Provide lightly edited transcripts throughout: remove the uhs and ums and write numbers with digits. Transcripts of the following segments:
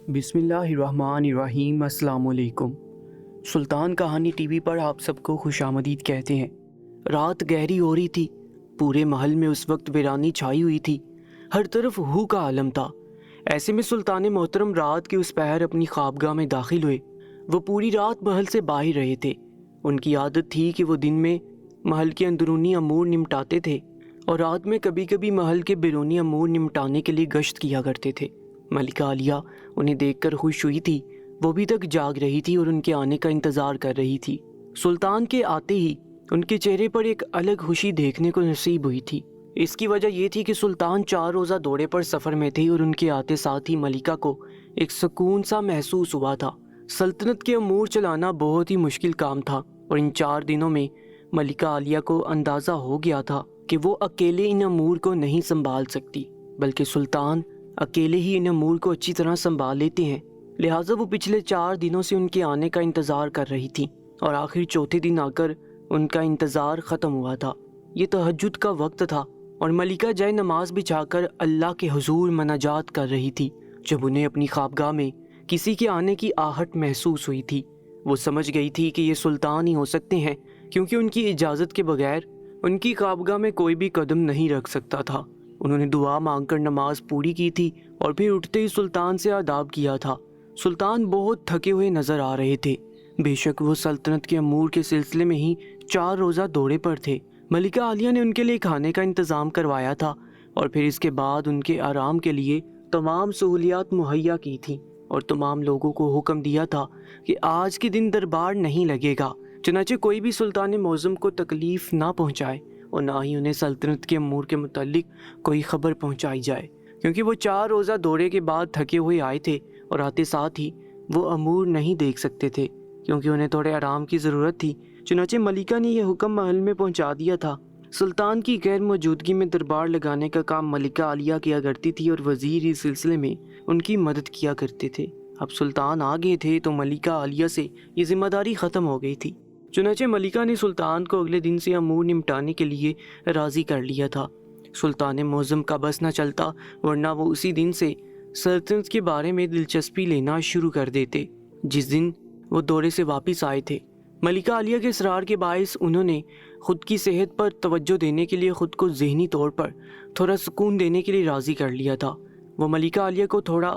بسم اللہ الرحمن الرحیم۔ السلام علیکم۔ سلطان کہانی ٹی وی پر آپ سب کو خوش آمدید کہتے ہیں۔ رات گہری ہو رہی تھی، پورے محل میں اس وقت ویرانی چھائی ہوئی تھی، ہر طرف ہو کا عالم تھا۔ ایسے میں سلطان محترم رات کے اس پہر اپنی خوابگاہ میں داخل ہوئے۔ وہ پوری رات محل سے باہر رہے تھے۔ ان کی عادت تھی کہ وہ دن میں محل کے اندرونی امور نمٹاتے تھے اور رات میں کبھی کبھی محل کے بیرونی امور نمٹانے کے لیے گشت کیا کرتے تھے۔ ملکہ عالیہ انہیں دیکھ کر خوش ہوئی تھی۔ وہ ابھی تک جاگ رہی تھی اور ان کے آنے کا انتظار کر رہی تھی۔ سلطان کے آتے ہی ان کے چہرے پر ایک الگ خوشی دیکھنے کو نصیب ہوئی تھی۔ اس کی وجہ یہ تھی کہ سلطان 4 روزہ دورے پر سفر میں تھے اور ان کے آتے ساتھ ہی ملکہ کو ایک سکون سا محسوس ہوا تھا۔ سلطنت کے امور چلانا بہت ہی مشکل کام تھا اور ان 4 دنوں میں ملکہ عالیہ کو اندازہ ہو گیا تھا کہ وہ اکیلے ان امور کو نہیں سنبھال سکتی، بلکہ سلطان اکیلے ہی ان امور کو اچھی طرح سنبھال لیتے ہیں۔ لہٰذا وہ پچھلے 4 دنوں سے ان کے آنے کا انتظار کر رہی تھی اور آخر چوتھے دن آ کر ان کا انتظار ختم ہوا تھا۔ یہ تہجد کا وقت تھا اور ملکہ جائے نماز بچھا کر اللہ کے حضور مناجات کر رہی تھی جب انہیں اپنی خوابگاہ میں کسی کے آنے کی آہٹ محسوس ہوئی تھی۔ وہ سمجھ گئی تھی کہ یہ سلطان ہی ہو سکتے ہیں، کیونکہ ان کی اجازت کے بغیر ان کی خوابگاہ میں کوئی بھی قدم نہیں رکھ سکتا تھا۔ انہوں نے دعا مانگ کر نماز پوری کی تھی اور پھر اٹھتے ہی سلطان سے آداب کیا تھا۔ سلطان بہت تھکے ہوئے نظر آ رہے تھے، بے شک وہ سلطنت کے امور کے سلسلے میں ہی 4 روزہ دورے پر تھے۔ ملکہ عالیہ نے ان کے لیے کھانے کا انتظام کروایا تھا اور پھر اس کے بعد ان کے آرام کے لیے تمام سہولیات مہیا کی تھیں اور تمام لوگوں کو حکم دیا تھا کہ آج کے دن دربار نہیں لگے گا، چنانچہ کوئی بھی سلطان معظم کو تکلیف نہ پہنچائے اور نہ ہی انہیں سلطنت کے امور کے متعلق کوئی خبر پہنچائی جائے، کیونکہ وہ 4 روزہ دورے کے بعد تھکے ہوئے آئے تھے اور آتے ساتھ ہی وہ امور نہیں دیکھ سکتے تھے کیونکہ انہیں تھوڑے آرام کی ضرورت تھی۔ چنانچہ ملکہ نے یہ حکم محل میں پہنچا دیا تھا۔ سلطان کی غیر موجودگی میں دربار لگانے کا کام ملکہ عالیہ کیا کرتی تھی اور وزیر اس سلسلے میں ان کی مدد کیا کرتے تھے۔ اب سلطان آ گئے تھے تو ملکہ عالیہ سے یہ ذمہ داری ختم ہو گئی تھی۔ چنانچہ ملکہ نے سلطان کو اگلے دن سے امور نمٹانے کے لیے راضی کر لیا تھا۔ سلطان معظم کا بس نہ چلتا، ورنہ وہ اسی دن سے سلطنت کے بارے میں دلچسپی لینا شروع کر دیتے جس دن وہ دورے سے واپس آئے تھے۔ ملکہ عالیہ کے اصرار کے باعث انہوں نے خود کی صحت پر توجہ دینے کے لیے خود کو ذہنی طور پر تھوڑا سکون دینے کے لیے راضی کر لیا تھا۔ وہ ملکہ عالیہ کو تھوڑا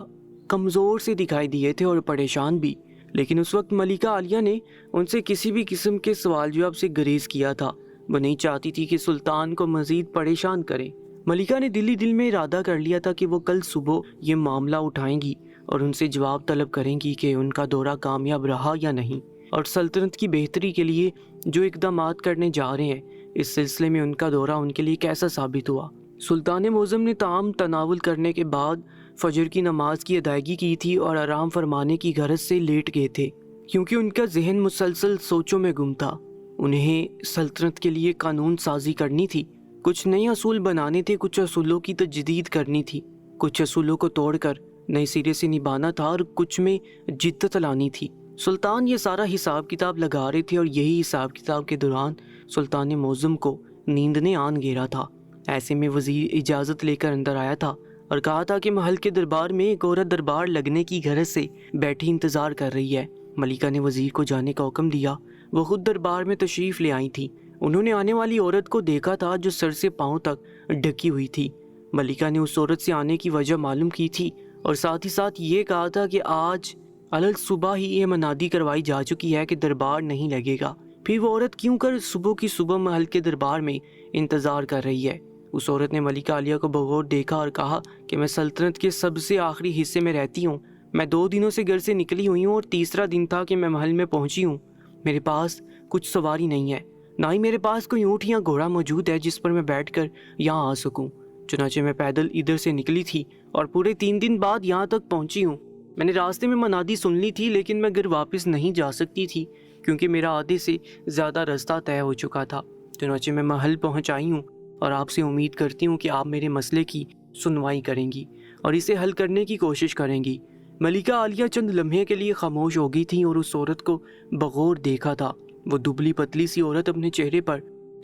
کمزور سے دکھائی دیے تھے اور پریشان بھی، لیکن اس وقت ملکہ عالیہ نے ان سے کسی بھی قسم کے سوال جواب سے گریز کیا تھا۔ وہ نہیں چاہتی تھی کہ سلطان کو مزید پریشان کرے۔ ملکہ نے دل میں ارادہ کر لیا تھا کہ وہ کل صبح یہ معاملہ اٹھائیں گی اور ان سے جواب طلب کریں گی کہ ان کا دورہ کامیاب رہا یا نہیں، اور سلطنت کی بہتری کے لیے جو اقدامات کرنے جا رہے ہیں اس سلسلے میں ان کا دورہ ان کے لیے کیسا ثابت ہوا۔ سلطان معظم نے طعام تناول کرنے کے بعد فجر کی نماز کی ادائیگی کی تھی اور آرام فرمانے کی غرض سے لیٹ گئے تھے، کیونکہ ان کا ذہن مسلسل سوچوں میں گم تھا۔ انہیں سلطنت کے لیے قانون سازی کرنی تھی، کچھ نئے اصول بنانے تھے، کچھ اصولوں کی تجدید کرنی تھی، کچھ اصولوں کو توڑ کر نئے سرے سے نبھانا تھا اور کچھ میں جدت لانی تھی۔ سلطان یہ سارا حساب کتاب لگا رہے تھے اور یہی حساب کتاب کے دوران سلطان معظم کو نیند نے آن گھیرا تھا۔ ایسے میں وزیر اجازت لے کر اندر آیا تھا اور کہا تھا کہ محل کے دربار میں ایک عورت دربار لگنے کی غرض سے بیٹھی انتظار کر رہی ہے۔ ملکہ نے وزیر کو جانے کا حکم دیا۔ وہ خود دربار میں تشریف لے آئی تھی۔ انہوں نے آنے والی عورت کو دیکھا تھا جو سر سے پاؤں تک ڈھکی ہوئی تھی۔ ملکہ نے اس عورت سے آنے کی وجہ معلوم کی تھی اور ساتھ ہی ساتھ یہ کہا تھا کہ آج الگ صبح ہی یہ منادی کروائی جا چکی ہے کہ دربار نہیں لگے گا، پھر وہ عورت کیوں کر صبح کی صبح محل کے دربار میں انتظار کر رہی ہے۔ اس عورت نے ملکہ عالیہ کو بغور دیکھا اور کہا کہ میں سلطنت کے سب سے آخری حصے میں رہتی ہوں، میں 2 دنوں سے گھر سے نکلی ہوئی ہوں اور تیسرا دن تھا کہ میں محل میں پہنچی ہوں۔ میرے پاس کچھ سواری نہیں ہے، نہ ہی میرے پاس کوئی اونٹ یا گھوڑا موجود ہے جس پر میں بیٹھ کر یہاں آ سکوں، چنانچہ میں پیدل ادھر سے نکلی تھی اور پورے 3 دن بعد یہاں تک پہنچی ہوں۔ میں نے راستے میں منادی سن لی تھی، لیکن میں گھر واپس نہیں جا سکتی تھی کیونکہ میرا آدھے سے زیادہ راستہ طے ہو چکا تھا، چنانچہ میں محل پہنچ آئی ہوں اور آپ سے امید کرتی ہوں کہ آپ میرے مسئلے کی سنوائی کریں گی اور اسے حل کرنے کی کوشش کریں گی۔ ملکہ عالیہ چند لمحے کے لیے خاموش ہو گئی تھی اور اس عورت کو بغور دیکھا تھا۔ وہ دبلی پتلی سی عورت اپنے چہرے پر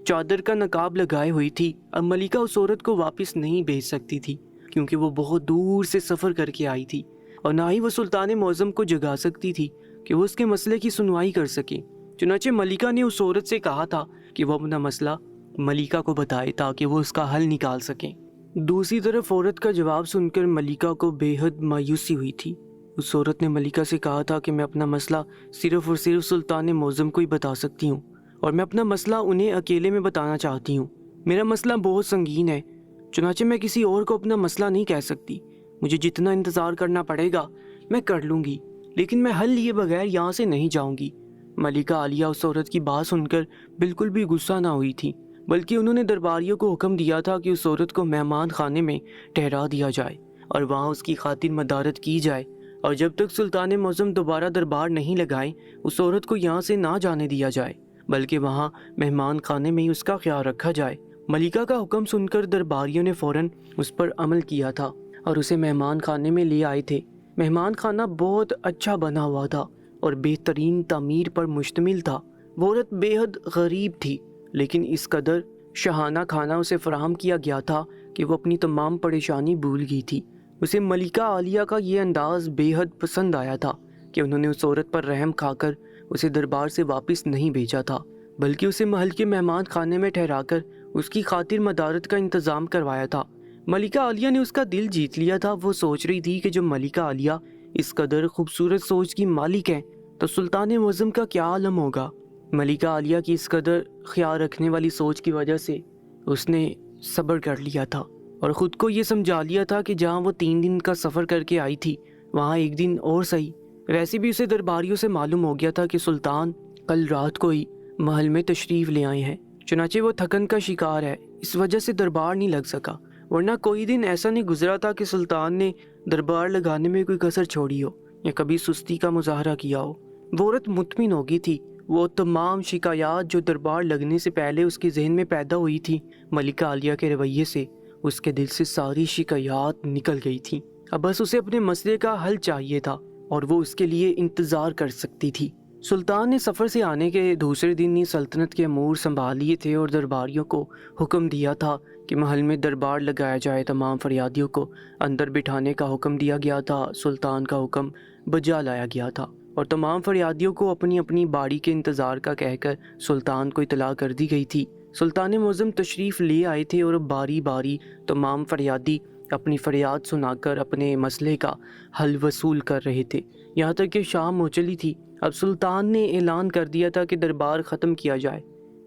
چادر کا نقاب لگائے ہوئی تھی۔ اب ملکہ اس عورت کو واپس نہیں بھیج سکتی تھی کیونکہ وہ بہت دور سے سفر کر کے آئی تھی۔ اور نہ ہی وہ سلطان معظم کو جگا سکتی تھی کہ وہ اس کے مسئلے کی سنوائی کر سکے۔ چنانچہ ملکہ نے اس عورت سے کہا تھا کہ وہ اپنا مسئلہ ملکہ کو بتائے تاکہ وہ اس کا حل نکال سکیں۔ دوسری طرف عورت کا جواب سن کر ملکہ کو بے حد مایوسی ہوئی تھی۔ اس عورت نے ملکہ سے کہا تھا کہ میں اپنا مسئلہ صرف اور صرف سلطان معظم کو ہی بتا سکتی ہوں، اور میں اپنا مسئلہ انہیں اکیلے میں بتانا چاہتی ہوں۔ میرا مسئلہ بہت سنگین ہے، چنانچہ میں کسی اور کو اپنا مسئلہ نہیں کہہ سکتی۔ مجھے جتنا انتظار کرنا پڑے گا میں کر لوں گی، لیکن میں حل لیے بغیر یہاں سے نہیں جاؤں گی۔ ملکہ عالیہ اس عورت کی بات سن کر بالکل بھی غصہ نہ ہوئی تھی، بلکہ انہوں نے درباریوں کو حکم دیا تھا کہ اس عورت کو مہمان خانے میں ٹھہرا دیا جائے اور وہاں اس کی خاطر مدارت کی جائے، اور جب تک سلطان معظم دوبارہ دربار نہیں لگائیں اس عورت کو یہاں سے نہ جانے دیا جائے، بلکہ وہاں مہمان خانے میں ہی اس کا خیال رکھا جائے۔ ملکہ کا حکم سن کر درباریوں نے فوراً اس پر عمل کیا تھا اور اسے مہمان خانے میں لے آئے تھے۔ مہمان خانہ بہت اچھا بنا ہوا تھا اور بہترین تعمیر پر مشتمل تھا۔ وہ عورت بے حد غریب تھی، لیکن اس قدر شاہانہ کھانا اسے فراہم کیا گیا تھا کہ وہ اپنی تمام پریشانی بھول گئی تھی۔ اسے ملکہ عالیہ کا یہ انداز بے حد پسند آیا تھا کہ انہوں نے اس عورت پر رحم کھا کر اسے دربار سے واپس نہیں بھیجا تھا، بلکہ اسے محل کے مہمان خانے میں ٹھہرا کر اس کی خاطر مدارت کا انتظام کروایا تھا۔ ملکہ عالیہ نے اس کا دل جیت لیا تھا۔ وہ سوچ رہی تھی کہ جو ملکہ عالیہ اس قدر خوبصورت سوچ کی مالک ہے تو سلطان معظم کا کیا عالم ہوگا۔ ملکہ عالیہ کی اس قدر خیال رکھنے والی سوچ کی وجہ سے اس نے صبر کر لیا تھا اور خود کو یہ سمجھا لیا تھا کہ جہاں وہ 3 دن کا سفر کر کے آئی تھی وہاں 1 دن اور صحیح۔ ویسے بھی اسے درباریوں سے معلوم ہو گیا تھا کہ سلطان کل رات کو ہی محل میں تشریف لے آئے ہیں، چنانچہ وہ تھکن کا شکار ہے، اس وجہ سے دربار نہیں لگ سکا، ورنہ کوئی دن ایسا نہیں گزرا تھا کہ سلطان نے دربار لگانے میں کوئی کسر چھوڑی ہو یا کبھی سستی کا مظاہرہ کیا ہو۔ وہ عورت مطمئن ہو گئی تھی۔ وہ تمام شکایات جو دربار لگنے سے پہلے اس کے ذہن میں پیدا ہوئی تھی، ملکہ عالیہ کے رویے سے اس کے دل سے ساری شکایات نکل گئی تھیں۔ اب بس اسے اپنے مسئلے کا حل چاہیے تھا اور وہ اس کے لیے انتظار کر سکتی تھی۔ سلطان نے سفر سے آنے کے دوسرے دن ہی سلطنت کے امور سنبھال لیے تھے اور درباریوں کو حکم دیا تھا کہ محل میں دربار لگایا جائے۔ تمام فریادیوں کو اندر بٹھانے کا حکم دیا گیا تھا۔ سلطان کا حکم بجا لایا گیا تھا اور تمام فریادیوں کو اپنی اپنی باری کے انتظار کا کہہ کر سلطان کو اطلاع کر دی گئی تھی۔ سلطان معظم تشریف لے آئے تھے اور باری باری تمام فریادی اپنی فریاد سنا کر اپنے مسئلے کا حل وصول کر رہے تھے، یہاں تک کہ شام ہو چلی تھی۔ اب سلطان نے اعلان کر دیا تھا کہ دربار ختم کیا جائے۔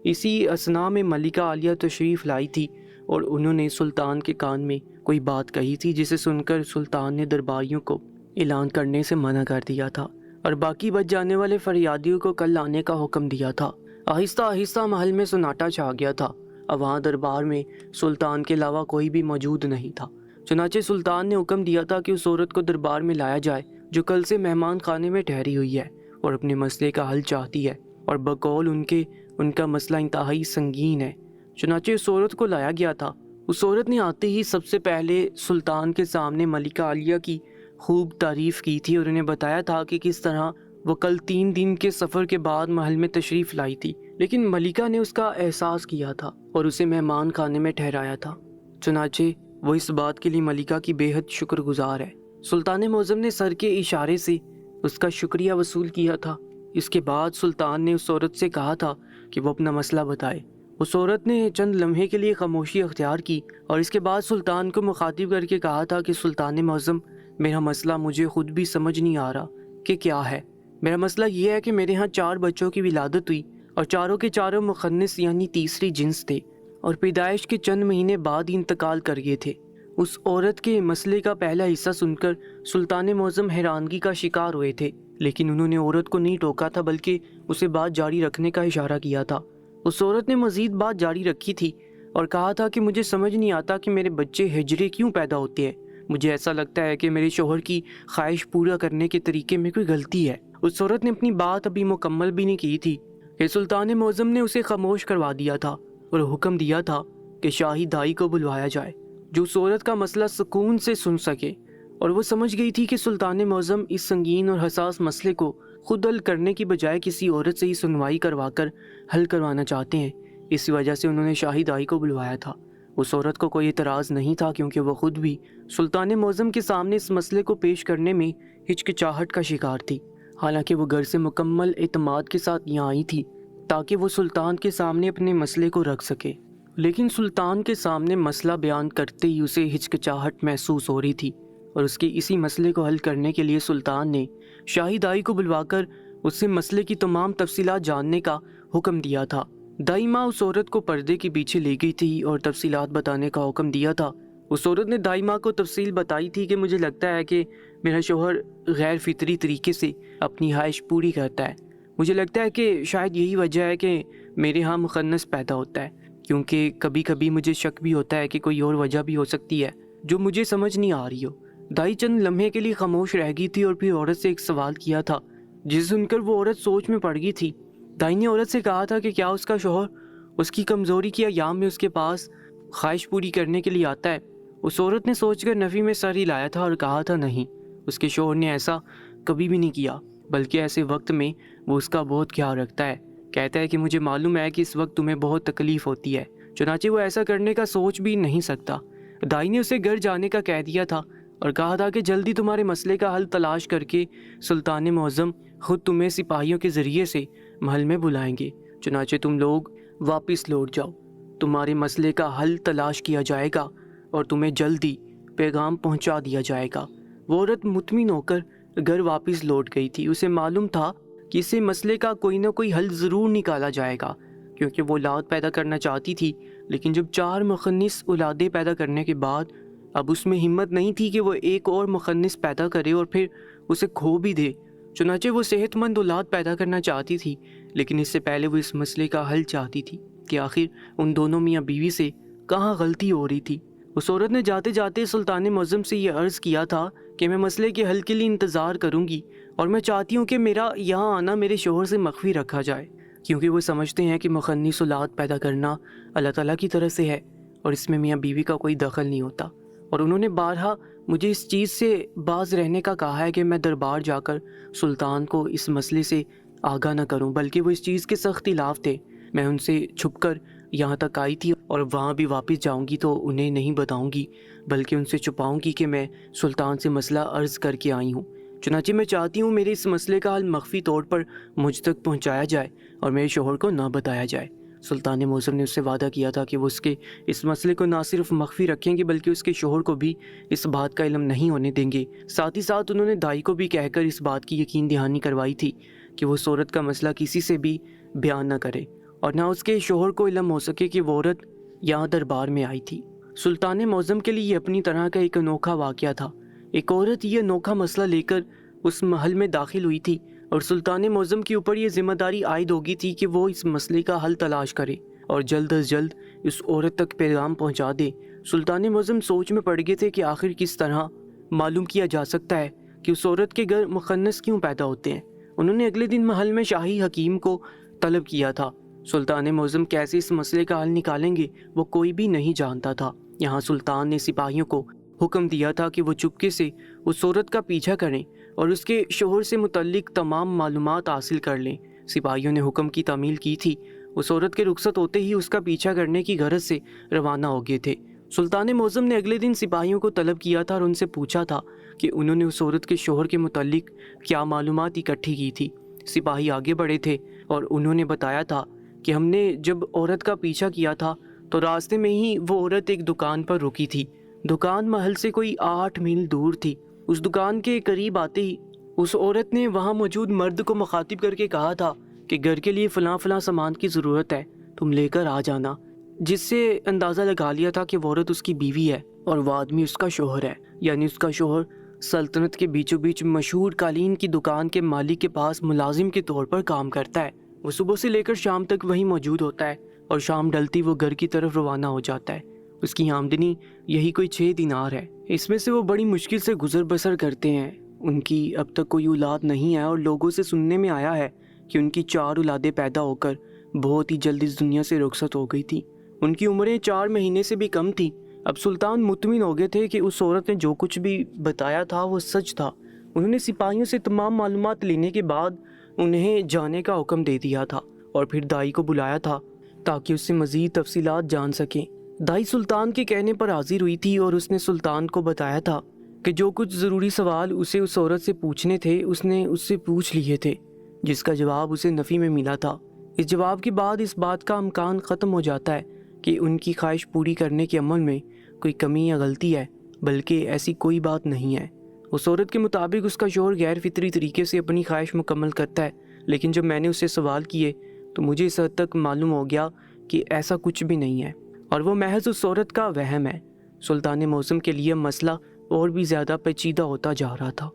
اسی اثناء میں ملکہ عالیہ تشریف لائی تھی اور انہوں نے سلطان کے کان میں کوئی بات کہی تھی، جسے سن کر سلطان نے درباریوں کو اعلان کرنے سے منع کر دیا تھا اور باقی بچ جانے والے فریادیوں کو کل لانے کا حکم دیا تھا۔ آہستہ آہستہ محل میں سناٹا چھا گیا تھا۔ اب وہاں دربار میں سلطان کے علاوہ کوئی بھی موجود نہیں تھا، چنانچہ سلطان نے حکم دیا تھا کہ اس عورت کو دربار میں لایا جائے جو کل سے مہمان خانے میں ٹھہری ہوئی ہے اور اپنے مسئلے کا حل چاہتی ہے، اور بقول ان کا مسئلہ انتہائی سنگین ہے۔ چنانچہ اس عورت کو لایا گیا تھا۔ اس عورت نے آتے ہی سب سے پہلے سلطان کے سامنے ملکہ عالیہ کی خوب تعریف کی تھی اور انہیں بتایا تھا کہ کس طرح وہ کل 3 دن کے سفر کے بعد محل میں تشریف لائی تھی، لیکن ملکہ نے اس کا احساس کیا تھا اور اسے مہمان خانے میں ٹھہرایا تھا۔ چنانچہ وہ اس بات کے لیے ملکہ کی بے حد شکر گزار ہے۔ سلطان معظم نے سر کے اشارے سے اس کا شکریہ وصول کیا تھا۔ اس کے بعد سلطان نے اس عورت سے کہا تھا کہ وہ اپنا مسئلہ بتائے۔ اس عورت نے چند لمحے کے لیے خاموشی اختیار کی اور اس کے بعد سلطان کو مخاطب کر کے کہا تھا کہ سلطان معظم، میرا مسئلہ مجھے خود بھی سمجھ نہیں آ رہا کہ کیا ہے۔ میرا مسئلہ یہ ہے کہ میرے ہاں 4 بچوں کی ولادت ہوئی اور چاروں کے چاروں مخنث یعنی تیسری جنس تھے اور پیدائش کے چند مہینے بعد ہی انتقال کر گئے تھے۔ اس عورت کے مسئلے کا پہلا حصہ سن کر سلطان معظم حیرانگی کا شکار ہوئے تھے، لیکن انہوں نے عورت کو نہیں ٹوکا تھا بلکہ اسے بات جاری رکھنے کا اشارہ کیا تھا۔ اس عورت نے مزید بات جاری رکھی تھی اور کہا تھا کہ مجھے سمجھ نہیں آتا کہ میرے بچے ہجرے کیوں پیدا ہوتے ہیں۔ مجھے ایسا لگتا ہے کہ میرے شوہر کی خواہش پورا کرنے کے طریقے میں کوئی غلطی ہے۔ اس عورت نے اپنی بات ابھی مکمل بھی نہیں کی تھی کہ سلطان معظم نے اسے خاموش کروا دیا تھا اور حکم دیا تھا کہ شاہی دائی کو بلوایا جائے جو اس عورت کا مسئلہ سکون سے سن سکے، اور وہ سمجھ گئی تھی کہ سلطان معظم اس سنگین اور حساس مسئلے کو خود حل کرنے کی بجائے کسی عورت سے ہی سنوائی کروا کر حل کروانا چاہتے ہیں۔ اس وجہ سے انہوں نے شاہی دائی کو بلوایا تھا اس عورت کو کوئی اعتراض نہیں تھا کیونکہ وہ خود بھی سلطان معظم کے سامنے اس مسئلے کو پیش کرنے میں ہچکچاہٹ کا شکار تھی۔ حالانکہ وہ گھر سے مکمل اعتماد کے ساتھ یہاں آئی تھی تاکہ وہ سلطان کے سامنے اپنے مسئلے کو رکھ سکے، لیکن سلطان کے سامنے مسئلہ بیان کرتے ہی اسے ہچکچاہٹ محسوس ہو رہی تھی، اور اس کے اسی مسئلے کو حل کرنے کے لیے سلطان نے شاہی دائی کو بلوا کر اس سے مسئلے کی تمام تفصیلات جاننے کا حکم دیا تھا۔ دائی ماں اس عورت کو پردے کے پیچھے لے گئی تھی اور تفصیلات بتانے کا حکم دیا تھا۔ اس عورت نے دائی ماں کو تفصیل بتائی تھی کہ مجھے لگتا ہے کہ میرا شوہر غیر فطری طریقے سے اپنی خواہش پوری کرتا ہے۔ مجھے لگتا ہے کہ شاید یہی وجہ ہے کہ میرے ہاں مخنث پیدا ہوتا ہے، کیونکہ کبھی کبھی مجھے شک بھی ہوتا ہے کہ کوئی اور وجہ بھی ہو سکتی ہے جو مجھے سمجھ نہیں آ رہی ہو۔ دائی چند لمحے کے لیے خاموش رہ گئی تھی اور پھر عورت سے ایک سوال کیا تھا جسے سن کر وہ عورت سوچ میں پڑ گئی تھی۔ دائی نے عورت سے کہا تھا کہ کیا اس کا شوہر اس کی کمزوری کی ایام میں اس کے پاس خواہش پوری کرنے کے لیے آتا ہے؟ اس عورت نے سوچ کر نفی میں سر ہلایا تھا اور کہا تھا نہیں، اس کے شوہر نے ایسا کبھی بھی نہیں کیا، بلکہ ایسے وقت میں وہ اس کا بہت خیال رکھتا ہے۔ کہتا ہے کہ مجھے معلوم ہے کہ اس وقت تمہیں بہت تکلیف ہوتی ہے، چنانچہ وہ ایسا کرنے کا سوچ بھی نہیں سکتا۔ دائی نے اسے گھر جانے کا کہہ دیا تھا اور کہا تھا کہ جلدی تمہارے مسئلے کا حل تلاش کر کے سلطان معظم خود تمہیں سپاہیوں کے ذریعے سے محل میں بلائیں گے، چنانچہ تم لوگ واپس لوٹ جاؤ، تمہارے مسئلے کا حل تلاش کیا جائے گا اور تمہیں جلدی پیغام پہنچا دیا جائے گا۔ وہ عورت مطمئن ہو کر گھر واپس لوٹ گئی تھی۔ اسے معلوم تھا کہ اسے مسئلے کا کوئی نہ کوئی حل ضرور نکالا جائے گا، کیونکہ وہ اولاد پیدا کرنا چاہتی تھی، لیکن جب 4 مخنث اولادیں پیدا کرنے کے بعد اب اس میں ہمت نہیں تھی کہ وہ ایک اور مخنث پیدا کرے اور پھر اسے کھو بھی دے۔ چنانچہ وہ صحت مند اولاد پیدا کرنا چاہتی تھی، لیکن اس سے پہلے وہ اس مسئلے کا حل چاہتی تھی کہ آخر ان دونوں میاں بیوی سے کہاں غلطی ہو رہی تھی۔ اس عورت نے جاتے جاتے سلطان معظم سے یہ عرض کیا تھا کہ میں مسئلے کے حل کے لیے انتظار کروں گی، اور میں چاہتی ہوں کہ میرا یہاں آنا میرے شوہر سے مخفی رکھا جائے، کیونکہ وہ سمجھتے ہیں کہ مخنث اولاد پیدا کرنا اللہ تعالیٰ کی طرف سے ہے اور اس میں میاں بیوی کا کوئی دخل نہیں ہوتا، اور انہوں نے بارہا مجھے اس چیز سے باز رہنے کا کہا ہے کہ میں دربار جا کر سلطان کو اس مسئلے سے آگاہ نہ کروں، بلکہ وہ اس چیز کے سخت خلاف تھے۔ میں ان سے چھپ کر یہاں تک آئی تھی اور وہاں بھی واپس جاؤں گی تو انہیں نہیں بتاؤں گی، بلکہ ان سے چھپاؤں گی کہ میں سلطان سے مسئلہ عرض کر کے آئی ہوں۔ چنانچہ میں چاہتی ہوں میرے اس مسئلے کا حل مخفی طور پر مجھ تک پہنچایا جائے اور میرے شوہر کو نہ بتایا جائے۔ سلطان معظم نے اس سے وعدہ کیا تھا کہ وہ اس کے اس مسئلے کو نہ صرف مخفی رکھیں گے بلکہ اس کے شوہر کو بھی اس بات کا علم نہیں ہونے دیں گے۔ ساتھ ہی ساتھ انہوں نے دائی کو بھی کہہ کر اس بات کی یقین دہانی کروائی تھی کہ وہ اس عورت کا مسئلہ کسی سے بھی بیان نہ کرے اور نہ اس کے شوہر کو علم ہو سکے کہ وہ عورت یہاں دربار میں آئی تھی۔ سلطان معظم کے لیے یہ اپنی طرح کا ایک انوکھا واقعہ تھا۔ ایک عورت یہ انوکھا مسئلہ لے کر اس محل میں داخل ہوئی تھی اور سلطان معظم کے اوپر یہ ذمہ داری عائد ہوگی تھی کہ وہ اس مسئلے کا حل تلاش کرے اور جلد از جلد اس عورت تک پیغام پہنچا دے۔ سلطان معظم سوچ میں پڑ گئے تھے کہ آخر کس طرح معلوم کیا جا سکتا ہے کہ اس عورت کے گھر مخنث کیوں پیدا ہوتے ہیں۔ انہوں نے اگلے دن محل میں شاہی حکیم کو طلب کیا تھا۔ سلطان معظم کیسے اس مسئلے کا حل نکالیں گے وہ کوئی بھی نہیں جانتا تھا۔ یہاں سلطان نے سپاہیوں کو حکم دیا تھا کہ وہ چپکے سے اس عورت کا پیچھا کریں اور اس کے شوہر سے متعلق تمام معلومات حاصل کر لیں۔ سپاہیوں نے حکم کی تعمیل کی تھی۔ اس عورت کے رخصت ہوتے ہی اس کا پیچھا کرنے کی غرض سے روانہ ہو گئے تھے۔ سلطان معظم نے اگلے دن سپاہیوں کو طلب کیا تھا اور ان سے پوچھا تھا کہ انہوں نے اس عورت کے شوہر کے متعلق کیا معلومات اکٹھی کی تھی۔ سپاہی آگے بڑھے تھے اور انہوں نے بتایا تھا کہ ہم نے جب عورت کا پیچھا کیا تھا تو راستے میں ہی وہ عورت ایک دکان پر رکی تھی۔ دکان محل سے کوئی 8 میل دور تھی۔ اس دکان کے قریب آتے ہی اس عورت نے وہاں موجود مرد کو مخاطب کر کے کہا تھا کہ گھر کے لیے فلاں فلاں سامان کی ضرورت ہے، تم لے کر آ جانا، جس سے اندازہ لگا لیا تھا کہ وہ عورت اس کی بیوی ہے اور وہ آدمی اس کا شوہر ہے، یعنی اس کا شوہر سلطنت کے بیچوں بیچ مشہور قالین کی دکان کے مالک کے پاس ملازم کے طور پر کام کرتا ہے۔ وہ صبح سے لے کر شام تک وہیں موجود ہوتا ہے اور شام ڈلتی وہ گھر کی طرف روانہ ہو جاتا ہے۔ اس کی آمدنی یہی کوئی 6 دینار ہے، اس میں سے وہ بڑی مشکل سے گزر بسر کرتے ہیں۔ ان کی اب تک کوئی اولاد نہیں ہے اور لوگوں سے سننے میں آیا ہے کہ ان کی 4 اولادیں پیدا ہو کر بہت ہی جلد اس دنیا سے رخصت ہو گئی تھی۔ ان کی عمریں 4 مہینے سے بھی کم تھی۔ اب سلطان مطمئن ہو گئے تھے کہ اس عورت نے جو کچھ بھی بتایا تھا وہ سچ تھا۔ انہوں نے سپاہیوں سے تمام معلومات لینے کے بعد انہیں جانے کا حکم دے دیا تھا اور پھر دائی کو بلایا تھا تاکہ اس سے مزید تفصیلات جان سکیں۔ دائی سلطان کے کہنے پر حاضر ہوئی تھی اور اس نے سلطان کو بتایا تھا کہ جو کچھ ضروری سوال اسے اس عورت سے پوچھنے تھے اس نے اس سے پوچھ لیے تھے، جس کا جواب اسے نفی میں ملا تھا۔ اس جواب کے بعد اس بات کا امکان ختم ہو جاتا ہے کہ ان کی خواہش پوری کرنے کے عمل میں کوئی کمی یا غلطی ہے، بلکہ ایسی کوئی بات نہیں ہے۔ اس عورت کے مطابق اس کا شوہر غیر فطری طریقے سے اپنی خواہش مکمل کرتا ہے، لیکن جب میں نے اس سے سوال کیے تو مجھے اس حد تک معلوم ہو گیا کہ ایسا کچھ بھی نہیں ہے اور وہ محض اس عورت کا وہم ہے۔ سلطان معظم کے لیے مسئلہ اور بھی زیادہ پیچیدہ ہوتا جا رہا تھا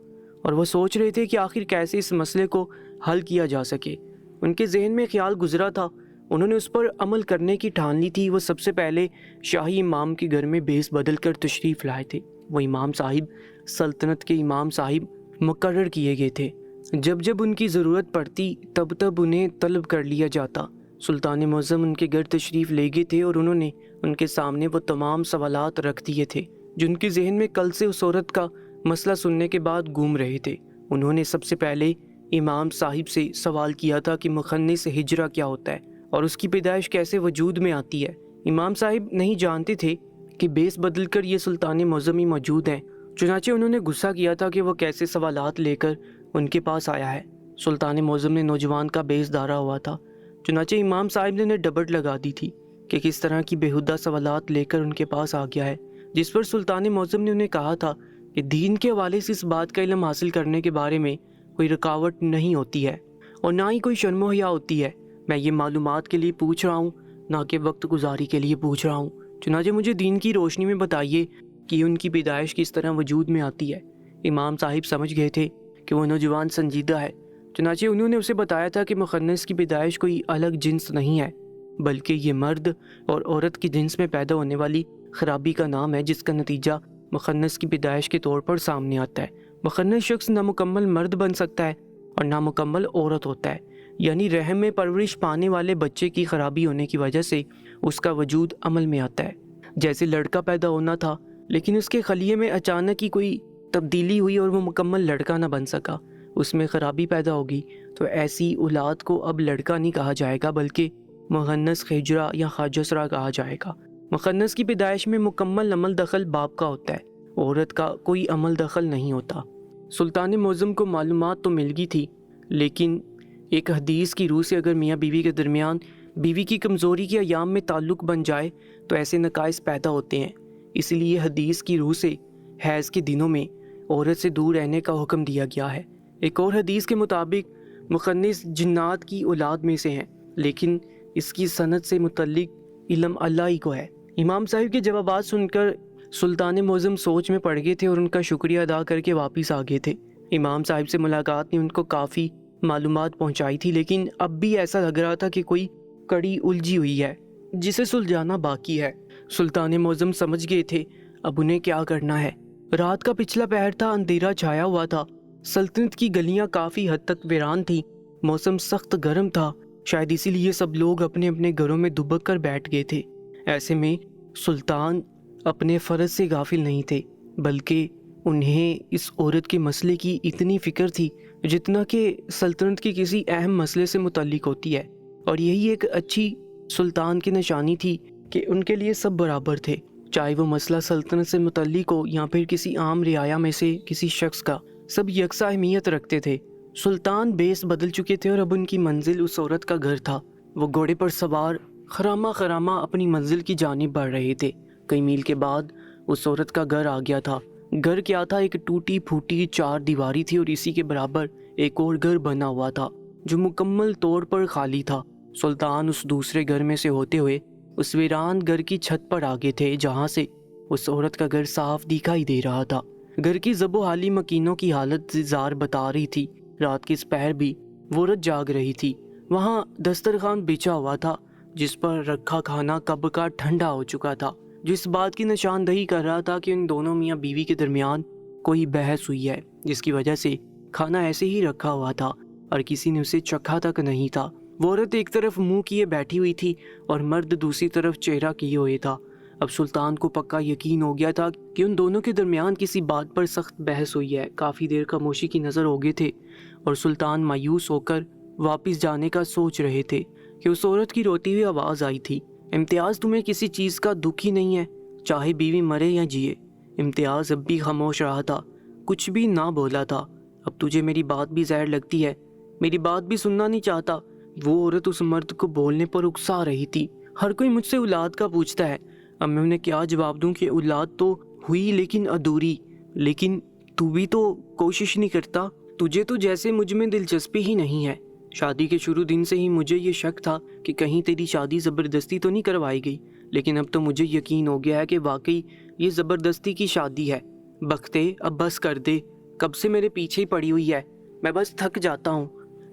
اور وہ سوچ رہے تھے کہ آخر کیسے اس مسئلے کو حل کیا جا سکے۔ ان کے ذہن میں خیال گزرا تھا، انہوں نے اس پر عمل کرنے کی ٹھان لی تھی۔ وہ سب سے پہلے شاہی امام کے گھر میں بھیس بدل کر تشریف لائے تھے۔ وہ امام صاحب سلطنت کے امام صاحب مقرر کیے گئے تھے، جب جب ان کی ضرورت پڑتی تب تب انہیں طلب کر لیا جاتا۔ سلطان معظم ان کے گھر تشریف لے گئے تھے اور انہوں نے ان کے سامنے وہ تمام سوالات رکھ دیے تھے جو ان کے ذہن میں کل سے اس عورت کا مسئلہ سننے کے بعد گھوم رہے تھے۔ انہوں نے سب سے پہلے امام صاحب سے سوال کیا تھا کہ مخنث ہجرہ کیا ہوتا ہے اور اس کی پیدائش کیسے وجود میں آتی ہے۔ امام صاحب نہیں جانتے تھے کہ بیس بدل کر یہ سلطان معظم ہی موجود ہیں، چنانچہ انہوں نے غصہ کیا تھا کہ وہ کیسے سوالات لے کر ان کے پاس آیا ہے۔ سلطان معظم نے نوجوان کا بیس دھارا ہوا تھا، چنانچہ امام صاحب نے انہیں ڈبٹ لگا دی تھی کہ کس طرح کی بےہودہ سوالات لے کر ان کے پاس آ گیا ہے، جس پر سلطان معظم نے انہیں کہا تھا کہ دین کے حوالے سے اس بات کا علم حاصل کرنے کے بارے میں کوئی رکاوٹ نہیں ہوتی ہے اور نہ ہی کوئی شرم و حیا ہوتی ہے۔ میں یہ معلومات کے لیے پوچھ رہا ہوں، نہ کہ وقت گزاری کے لیے پوچھ رہا ہوں۔ چنانچہ مجھے دین کی روشنی میں بتائیے کہ ان کی پیدائش کس طرح وجود میں آتی ہے۔ امام صاحب سمجھ گئے تھے کہ وہ نوجوان سنجیدہ ہے، چنانچہ انہوں نے اسے بتایا تھا کہ مخنث کی پیدائش کوئی الگ جنس نہیں ہے، بلکہ یہ مرد اور عورت کی جنس میں پیدا ہونے والی خرابی کا نام ہے، جس کا نتیجہ مخنث کی پیدائش کے طور پر سامنے آتا ہے۔ مخنث شخص نامکمل مرد بن سکتا ہے اور نامکمل عورت ہوتا ہے، یعنی رحم میں پرورش پانے والے بچے کی خرابی ہونے کی وجہ سے اس کا وجود عمل میں آتا ہے۔ جیسے لڑکا پیدا ہونا تھا لیکن اس کے خلیے میں اچانک ہی کوئی تبدیلی ہوئی اور وہ مکمل لڑکا نہ بن سکا، اس میں خرابی پیدا ہوگی، تو ایسی اولاد کو اب لڑکا نہیں کہا جائے گا بلکہ مخنث خجرہ یا خاجسرہ کہا جائے گا۔ مخنث کی پیدائش میں مکمل عمل دخل باپ کا ہوتا ہے، عورت کا کوئی عمل دخل نہیں ہوتا۔ سلطان معظم کو معلومات تو مل گئی تھی، لیکن ایک حدیث کی روح سے اگر میاں بیوی کے درمیان بیوی کی کمزوری کے ایام میں تعلق بن جائے تو ایسے نقائص پیدا ہوتے ہیں، اس لیے حدیث کی روح سے حیض کے دنوں میں عورت سے دور رہنے کا حکم دیا گیا ہے۔ ایک اور حدیث کے مطابق مخنث جنات کی اولاد میں سے ہیں، لیکن اس کی سند سے متعلق علم اللہ ہی کو ہے۔ امام صاحب کے جوابات سن کر سلطان معظم سوچ میں پڑ گئے تھے اور ان کا شکریہ ادا کر کے واپس آ گئے تھے۔ امام صاحب سے ملاقات نے ان کو کافی معلومات پہنچائی تھی، لیکن اب بھی ایسا لگ رہا تھا کہ کوئی کڑی الجھی ہوئی ہے جسے سلجھانا باقی ہے۔ سلطان معظم سمجھ گئے تھے اب انہیں کیا کرنا ہے۔ رات کا پچھلا پہر تھا، اندھیرا چھایا ہوا تھا، سلطنت کی گلیاں کافی حد تک ویران تھیں، موسم سخت گرم تھا، شاید اسی لیے سب لوگ اپنے اپنے گھروں میں دبک کر بیٹھ گئے تھے۔ ایسے میں سلطان اپنے فرض سے غافل نہیں تھے، بلکہ انہیں اس عورت کے مسئلے کی اتنی فکر تھی جتنا کہ سلطنت کی کسی اہم مسئلے سے متعلق ہوتی ہے، اور یہی ایک اچھی سلطان کی نشانی تھی کہ ان کے لیے سب برابر تھے، چاہے وہ مسئلہ سلطنت سے متعلق ہو یا پھر کسی عام رعایا میں سے کسی شخص کا، سب یکساں اہمیت رکھتے تھے۔ سلطان بیس بدل چکے تھے اور اب ان کی منزل اس عورت کا گھر تھا۔ وہ گھوڑے پر سوار خرامہ خرامہ اپنی منزل کی جانب بڑھ رہے تھے۔ کئی میل کے بعد اس عورت کا گھر آ گیا تھا۔ گھر کیا تھا؟ ایک ٹوٹی پھوٹی چار دیواری تھی اور اسی کے برابر ایک اور گھر بنا ہوا تھا جو مکمل طور پر خالی تھا۔ سلطان اس دوسرے گھر میں سے ہوتے ہوئے اس ویران گھر کی چھت پر آگے تھے جہاں سے اس عورت کا گھر صاف دکھائی دے رہا تھا۔ گھر کی زب و حالی مکینوں کی حالت زار بتا رہی تھی۔ رات کے اس پہر بھی وہ عورت جاگ رہی تھی۔ وہاں دسترخوان بچھا ہوا تھا جس پر رکھا کھانا کب کا ٹھنڈا ہو چکا تھا، جو اس بات کی نشاندہی کر رہا تھا کہ ان دونوں میاں بیوی کے درمیان کوئی بحث ہوئی ہے، جس کی وجہ سے کھانا ایسے ہی رکھا ہوا تھا اور کسی نے اسے چکھا تک نہیں تھا۔ وہ عورت ایک طرف منہ کیے بیٹھی ہوئی تھی اور مرد دوسری طرف چہرہ کیے ہوئے تھا۔ اب سلطان کو پکا یقین ہو گیا تھا کہ ان دونوں کے درمیان کسی بات پر سخت بحث ہوئی ہے۔ کافی دیر خاموشی کی نظر ہو گئے تھے اور سلطان مایوس ہو کر واپس جانے کا سوچ رہے تھے کہ اس عورت کی روتی ہوئی آواز آئی تھی۔ امتیاز تمہیں کسی چیز کا دکھ ہی نہیں ہے، چاہے بیوی مرے یا جیے۔ امتیاز اب بھی خاموش رہا تھا، کچھ بھی نہ بولا تھا۔ اب تجھے میری بات بھی زہر لگتی ہے، میری بات بھی سننا نہیں چاہتا؟ وہ عورت اس مرد کو بولنے پر اکسا رہی تھی۔ ہر کوئی مجھ سے اولاد کا پوچھتا ہے، اب میں انہیں کیا جواب دوں کہ اولاد تو ہوئی لیکن ادھوری۔ لیکن تو بھی تو کوشش نہیں کرتا، تجھے تو جیسے مجھ میں دلچسپی ہی نہیں ہے۔ شادی کے شروع دن سے ہی مجھے یہ شک تھا کہ کہیں تیری شادی زبردستی تو نہیں کروائی گئی، لیکن اب تو مجھے یقین ہو گیا ہے کہ واقعی یہ زبردستی کی شادی ہے۔ بختے اب بس کر دے، کب سے میرے پیچھے ہی پڑی ہوئی ہے، میں بس تھک جاتا ہوں۔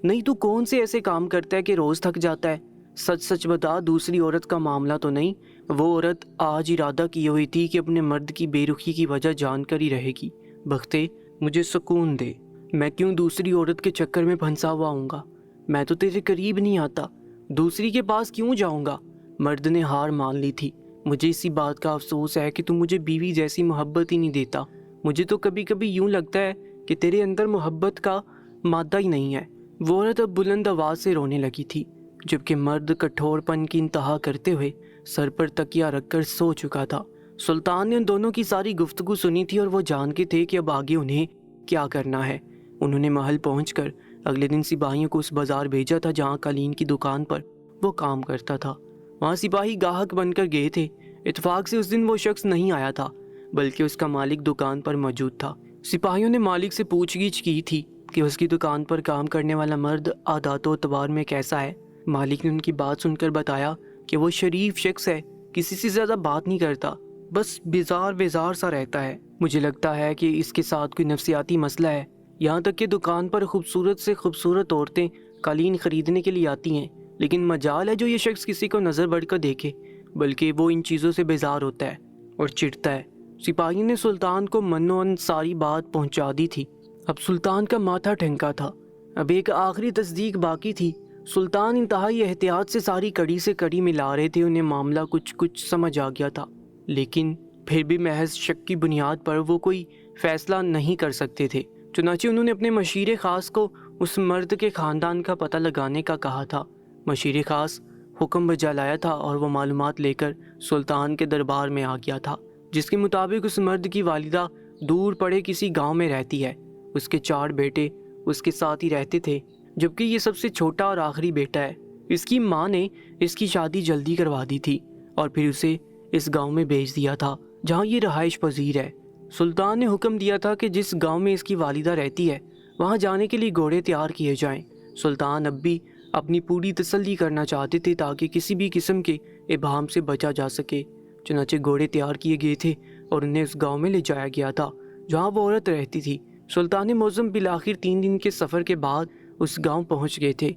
نہیں تو کون سے ایسے کام کرتا ہے کہ روز تھک جاتا ہے؟ سچ سچ بتا، دوسری عورت کا معاملہ تو نہیں؟ وہ عورت آج ارادہ کی ہوئی تھی کہ اپنے مرد کی بے رخی کی وجہ جان کر ہی رہے گی۔ بختے مجھے سکون دے، میں کیوں دوسری عورت کے چکر میں پھنسا ہوا ہوں گا؟ میں تو تیرے قریب نہیں آتا، دوسری کے پاس کیوں جاؤں گا؟ مرد نے ہار مان لی تھی۔ مجھے اسی بات کا افسوس ہے کہ تم مجھے بیوی جیسی محبت ہی نہیں دیتا۔ مجھے تو کبھی کبھی یوں لگتا ہے کہ تیرے اندر محبت کا مادہ ہی نہیں ہے۔ وہ عورت اب بلند آواز سے رونے لگی تھی، جبکہ مرد کٹھور پن کی انتہا کرتے ہوئے سر پر تکیہ رکھ کر سو چکا تھا۔ سلطان نے ان دونوں کی ساری گفتگو سنی تھی اور وہ جانتے تھے کہ اب آگے انہیں کیا کرنا ہے۔ انہوں نے محل پہنچ کر اگلے دن سپاہیوں کو اس بازار بھیجا تھا جہاں قالین کی دکان پر وہ کام کرتا تھا۔ وہاں سپاہی گاہک بن کر گئے تھے۔ اتفاق سے اس دن وہ شخص نہیں آیا تھا، بلکہ اس کا مالک دکان پر موجود تھا۔ سپاہیوں نے مالک سے پوچھ گچھ کی تھی کہ اس کی دکان پر کام کرنے والا مرد عادات و اعتبار میں کیسا ہے۔ مالک نے ان کی بات سن کر بتایا کہ وہ شریف شخص ہے، کسی سے زیادہ بات نہیں کرتا، بس بیزار سا رہتا ہے۔ مجھے لگتا ہے کہ اس کے ساتھ کوئی نفسیاتی مسئلہ ہے، یہاں تک کہ دکان پر خوبصورت سے خوبصورت عورتیں قالین خریدنے کے لیے آتی ہیں، لیکن مجال ہے جو یہ شخص کسی کو نظر بڑھ کر دیکھے، بلکہ وہ ان چیزوں سے بیزار ہوتا ہے اور چڑھتا ہے۔ سپاہی نے سلطان کو منو ساری بات پہنچا دی تھی۔ اب سلطان کا ماتھا ٹھنکا تھا، اب ایک آخری تصدیق باقی تھی۔ سلطان انتہائی احتیاط سے ساری کڑی سے کڑی ملا رہے تھے۔ انہیں معاملہ کچھ سمجھ آ گیا تھا، لیکن پھر بھی محض شک کی بنیاد پر وہ کوئی فیصلہ نہیں کر سکتے تھے۔ چنانچہ انہوں نے اپنے مشیر خاص کو اس مرد کے خاندان کا پتہ لگانے کا کہا تھا۔ مشیر خاص حکم بجا لایا تھا اور وہ معلومات لے کر سلطان کے دربار میں آ گیا تھا، جس کے مطابق اس مرد کی والدہ دور پڑے کسی گاؤں میں رہتی ہے۔ اس کے 4 بیٹے اس کے ساتھ ہی رہتے تھے، جبکہ یہ سب سے چھوٹا اور آخری بیٹا ہے۔ اس کی ماں نے اس کی شادی جلدی کروا دی تھی اور پھر اسے اس گاؤں میں بھیج دیا تھا جہاں یہ رہائش پذیر ہے۔ سلطان نے حکم دیا تھا کہ جس گاؤں میں اس کی والدہ رہتی ہے وہاں جانے کے لیے گھوڑے تیار کیے جائیں۔ سلطان اب بھی اپنی پوری تسلی کرنا چاہتے تھے تاکہ کسی بھی قسم کے ابہام سے بچا جا سکے۔ چنانچہ گھوڑے تیار کیے گئے تھے اور انہیں اس گاؤں میں لے جایا گیا تھا جہاں وہ عورت رہتی تھی۔ سلطان معظم بالآخر 3 دن کے سفر کے بعد اس گاؤں پہنچ گئے تھے۔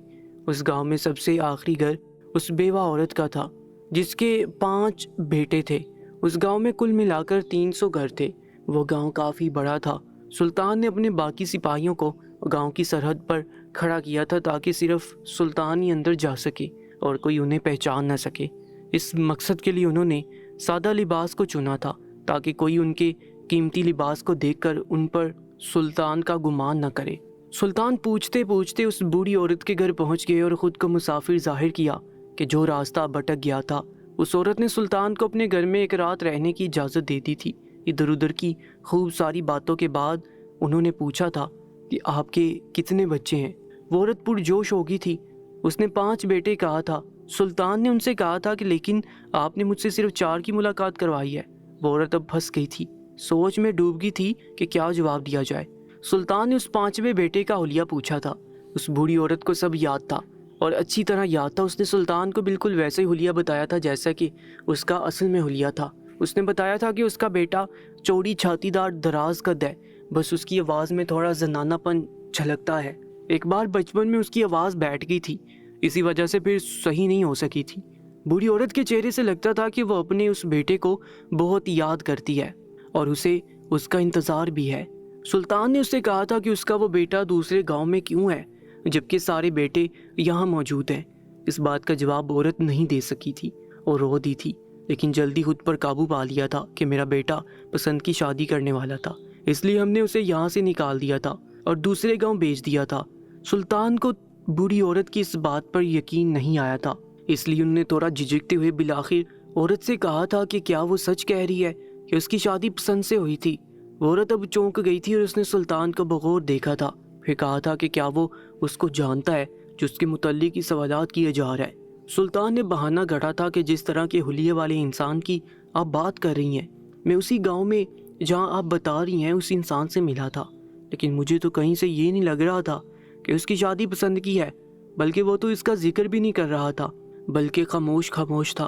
اس گاؤں میں سب سے آخری گھر اس بیوہ عورت کا تھا جس کے 5 بیٹے تھے۔ اس گاؤں میں کل ملا کر 300 گھر تھے۔ وہ گاؤں کافی بڑا تھا۔ سلطان نے اپنے باقی سپاہیوں کو گاؤں کی سرحد پر کھڑا کیا تھا تاکہ صرف سلطان ہی اندر جا سکے اور کوئی انہیں پہچان نہ سکے۔ اس مقصد کے لیے انہوں نے سادہ لباس کو چنا تھا تاکہ کوئی ان کے قیمتی لباس کو دیکھ کر ان پر سلطان کا گمان نہ کرے۔ سلطان پوچھتے پوچھتے اس بوڑھی عورت کے گھر پہنچ گئے اور خود کو مسافر ظاہر کیا کہ جو راستہ بھٹک گیا تھا۔ اس عورت نے سلطان کو اپنے گھر میں ایک رات رہنے کی اجازت دے دی تھی۔ ادھر ادھر کی خوب ساری باتوں کے بعد انہوں نے پوچھا تھا کہ آپ کے کتنے بچے ہیں؟ وہ عورت پرجوش ہو گئی تھی۔ اس نے 5 بیٹے کہا تھا۔ سلطان نے ان سے کہا تھا کہ لیکن آپ نے مجھ سے صرف 4 کی ملاقات کروائی ہے۔ وہ عورت اب پھنس گئی تھی، سوچ میں ڈوب گئی تھی کہ کیا جواب دیا جائے۔ سلطان نے اس 5ویں بیٹے کا حلیہ پوچھا تھا۔ اس بوڑھی عورت کو سب یاد تھا اور اچھی طرح یاد تھا۔ اس نے سلطان کو بالکل ویسے ہی حلیہ بتایا تھا جیسا کہ اس کا اصل میں حلیہ تھا۔ اس نے بتایا تھا کہ اس کا بیٹا چوڑی چھاتی دار دراز قد ہے، بس اس کی آواز میں تھوڑا زنانہ پن جھلکتا ہے۔ ایک بار بچپن میں اس کی آواز بیٹھ گئی تھی، اسی وجہ سے پھر صحیح نہیں ہو سکی تھی۔ بوڑھی عورت کے چہرے سے لگتا تھا کہ وہ اپنے اس بیٹے کو بہت یاد کرتی ہے اور اسے اس کا انتظار بھی ہے۔ سلطان نے اس سے کہا تھا کہ اس کا وہ بیٹا دوسرے گاؤں میں کیوں ہے جبکہ سارے بیٹے یہاں موجود ہیں۔ اس بات کا جواب عورت نہیں دے سکی تھی اور رو دی تھی، لیکن جلدی خود پر قابو پا لیا تھا کہ میرا بیٹا پسند کی شادی کرنے والا تھا، اس لیے ہم نے اسے یہاں سے نکال دیا تھا اور دوسرے گاؤں بھیج دیا تھا۔ سلطان کو بوڑھی عورت کی اس بات پر یقین نہیں آیا تھا اس لیے انہوں نے تھوڑا جھجکتے ہوئے بالآخر عورت سے کہا تھا کہ کیا وہ سچ کہہ رہی ہے کہ اس کی شادی پسند سے ہوئی تھی۔ وہ عورت اب چونک گئی تھی اور اس نے سلطان کو بغور دیکھا تھا، پھر کہا تھا کہ کیا وہ اس کو جانتا ہے جو اس کے متعلق ہی سوالات کیے جا رہا ہے۔ سلطان نے بہانہ گھڑا تھا کہ جس طرح کے حلیے والے انسان کی آپ بات کر رہی ہیں، میں اسی گاؤں میں جہاں آپ بتا رہی ہیں اس انسان سے ملا تھا، لیکن مجھے تو کہیں سے یہ نہیں لگ رہا تھا کہ اس کی شادی پسند کی ہے، بلکہ وہ تو اس کا ذکر بھی نہیں کر رہا تھا، بلکہ خاموش تھا،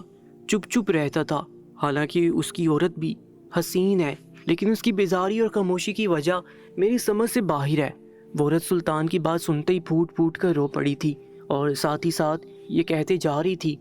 چپ چپ رہتا تھا۔ حالانکہ اس کی عورت بھی حسین ہے، لیکن اس کی بیزاری اور خاموشی کی وجہ میری سمجھ سے باہر ہے۔ وہ عورت سلطان کی بات سنتے ہی پھوٹ پھوٹ کر رو پڑی تھی اور ساتھ ہی ساتھ یہ کہتے جا رہی تھی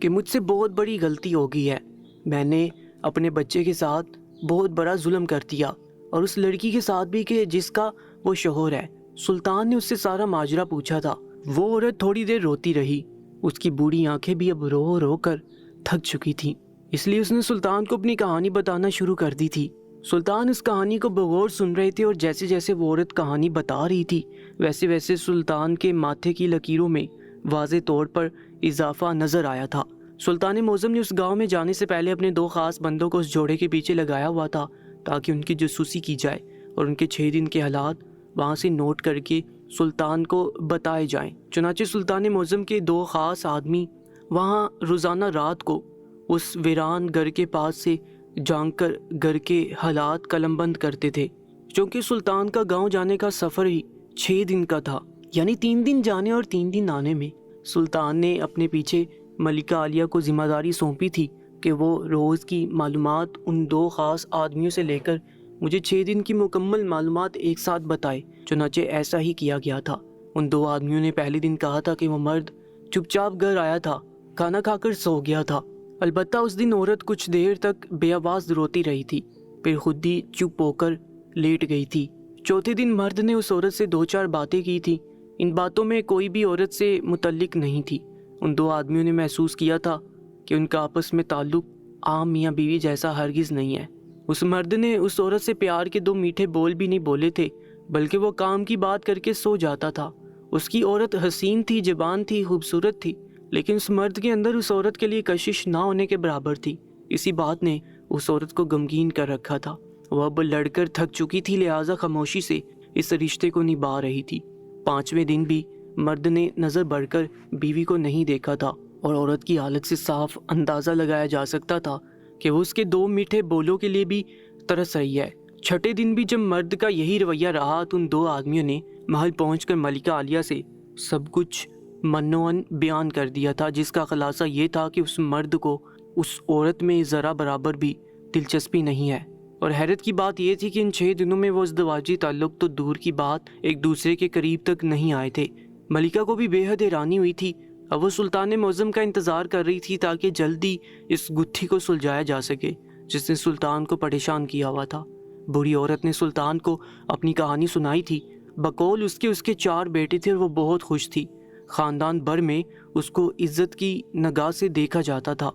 کہ مجھ سے بہت بڑی غلطی ہو گئی ہے، میں نے اپنے بچے کے ساتھ بہت بڑا ظلم کر دیا، اور اس لڑکی کے ساتھ بھی کہ جس کا وہ شوہر ہے۔ سلطان نے اس سے سارا ماجرا پوچھا تھا۔ وہ عورت تھوڑی دیر روتی رہی، اس کی بوڑھی آنکھیں بھی اب رو رو کر تھک چکی تھیں، اس لیے اس نے سلطان کو اپنی کہانی بتانا شروع کر دی تھی۔ سلطان اس کہانی کو بغور سن رہے تھے، اور جیسے جیسے وہ عورت کہانی بتا رہی تھی ویسے ویسے سلطان کے ماتھے کی لکیروں میں واضح طور پر اضافہ نظر آیا تھا۔ سلطان معظم نے اس گاؤں میں جانے سے پہلے اپنے 2 خاص بندوں کو اس جوڑے کے پیچھے لگایا ہوا تھا تاکہ ان کی جاسوسی کی جائے اور ان کے 6 دن کے حالات وہاں سے نوٹ کر کے سلطان کو بتائے جائیں۔ چنانچہ سلطان معظم کے 2 خاص آدمی وہاں روزانہ رات کو اس ویران گھر کے پاس سے جھانک کر گھر کے حالات قلم بند کرتے تھے۔ چونکہ سلطان کا گاؤں جانے کا سفر ہی 6 دن کا تھا، یعنی 3 دن جانے اور 3 دن آنے میں، سلطان نے اپنے پیچھے ملکہ عالیہ کو ذمہ داری سونپی تھی کہ وہ روز کی معلومات ان 2 خاص آدمیوں سے لے کر مجھے 6 دن کی مکمل معلومات ایک ساتھ بتائے۔ چنانچہ ایسا ہی کیا گیا تھا۔ ان 2 آدمیوں نے پہلے دن کہا تھا کہ وہ مرد چپ چاپ گھر آیا تھا، کھانا کھا کر سو گیا تھا۔ البتہ اس دن عورت کچھ دیر تک بے آواز روتی رہی تھی، پھر خود ہی چپ ہو کر لیٹ گئی تھی۔ چوتھے دن مرد نے اس عورت سے 2-4 باتیں کی تھی، ان باتوں میں کوئی بھی عورت سے متعلق نہیں تھی۔ ان 2 آدمیوں نے محسوس کیا تھا کہ ان کا آپس میں تعلق عام میاں بیوی جیسا ہرگز نہیں ہے۔ اس مرد نے اس عورت سے پیار کے 2 میٹھے بول بھی نہیں بولے تھے، بلکہ وہ کام کی بات کر کے سو جاتا تھا۔ اس کی عورت حسین تھی، جوان تھی، خوبصورت تھی، لیکن اس مرد کے اندر اس عورت کے لیے کشش نہ ہونے کے برابر تھی۔ اسی بات نے اس عورت کو غمگین کر رکھا تھا۔ وہ اب لڑ کر تھک چکی تھی، لہٰذا خاموشی سے اس رشتے کو نبھا رہی تھی۔ 5ویں دن بھی مرد نے نظر بڑھ کر بیوی کو نہیں دیکھا تھا، اور عورت کی حالت سے صاف اندازہ لگایا جا سکتا تھا کہ وہ اس کے 2 میٹھے بولوں کے لیے بھی ترس رہی ہے۔ 6 دن بھی جب مرد کا یہی رویہ رہا تو ان 2 آدمیوں نے محل پہنچ کر ملکہ عالیہ سے سب کچھ منوعن بیان کر دیا تھا، جس کا خلاصہ یہ تھا کہ اس مرد کو اس عورت میں ذرا برابر بھی دلچسپی نہیں ہے۔ اور حیرت کی بات یہ تھی کہ ان 6 دنوں میں وہ ازدواجی تعلق تو دور کی بات ایک دوسرے کے قریب تک نہیں آئے تھے۔ ملکہ کو بھی بے حد حیرانی ہوئی تھی۔ اب وہ سلطان معظم کا انتظار کر رہی تھی تاکہ جلدی اس گتھی کو سلجھایا جا سکے جس نے سلطان کو پریشان کیا ہوا تھا۔ بوڑھی عورت نے سلطان کو اپنی کہانی سنائی تھی۔ بقول اس کے 4 بیٹے تھے اور وہ بہت خوش تھی۔ خاندان بھر میں اس کو عزت کی نگاہ سے دیکھا جاتا تھا۔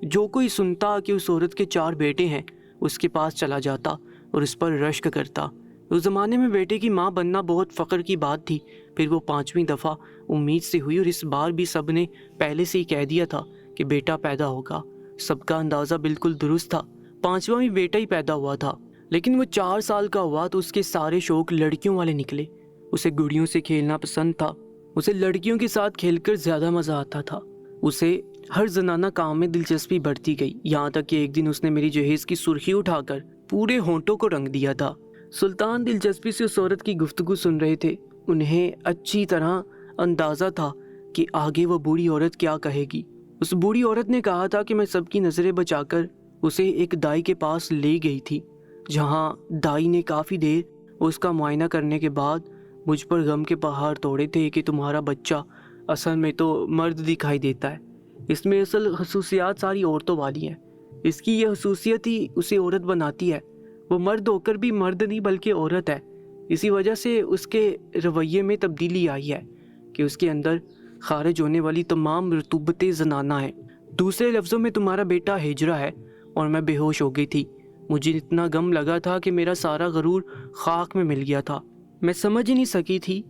جو کوئی سنتا کہ اس عورت کے 4 بیٹے ہیں اس کے پاس چلا جاتا اور اس پر رشک کرتا۔ اس زمانے میں بیٹے کی ماں بننا بہت فخر کی بات تھی۔ پھر وہ 5ویں دفعہ امید سے ہوئی، اور اس بار بھی سب نے پہلے سے ہی کہہ دیا تھا کہ بیٹا پیدا ہوگا۔ سب کا اندازہ بالکل درست تھا، 5واں بھی بیٹا ہی پیدا ہوا تھا۔ لیکن وہ 4 سال کا ہوا تو اس کے سارے شوق لڑکیوں والے نکلے۔ اسے گڑیوں سے کھیلنا پسند تھا، اسے لڑکیوں کے ساتھ کھیل کر زیادہ مزہ آتا تھا۔ اسے ہر زنانہ کام میں دلچسپی بڑھتی گئی، یہاں تک کہ ایک دن اس نے میری جہیز کی سرخی اٹھا کر پورے ہونٹوں کو رنگ دیا تھا۔ سلطان دلچسپی سے اس عورت کی گفتگو سن رہے تھے۔ انہیں اچھی طرح اندازہ تھا کہ آگے وہ بوڑھی عورت کیا کہے گی۔ اس بوڑھی عورت نے کہا تھا کہ میں سب کی نظریں بچا کر اسے ایک دائی کے پاس لے گئی تھی، جہاں دائی نے کافی دیر اس کا معائنہ کرنے کے بعد مجھ پر غم کے پہاڑ توڑے تھے کہ تمہارا بچہ اصل میں تو مرد دکھائی دیتا ہے، اس میں اصل خصوصیات ساری عورتوں والی ہیں، اس کی یہ خصوصیت ہی اسے عورت بناتی ہے، وہ مرد ہو کر بھی مرد نہیں بلکہ عورت ہے، اسی وجہ سے اس کے رویے میں تبدیلی آئی ہے کہ اس کے اندر خارج ہونے والی تمام رطوبتیں زنانہ ہیں۔ دوسرے لفظوں میں تمہارا بیٹا ہجرا ہے۔ اور میں بے ہوش ہو گئی تھی، مجھے اتنا غم لگا تھا کہ میرا سارا غرور خاک میں مل گیا تھا۔ میں سمجھ ہی نہیں سکی تھی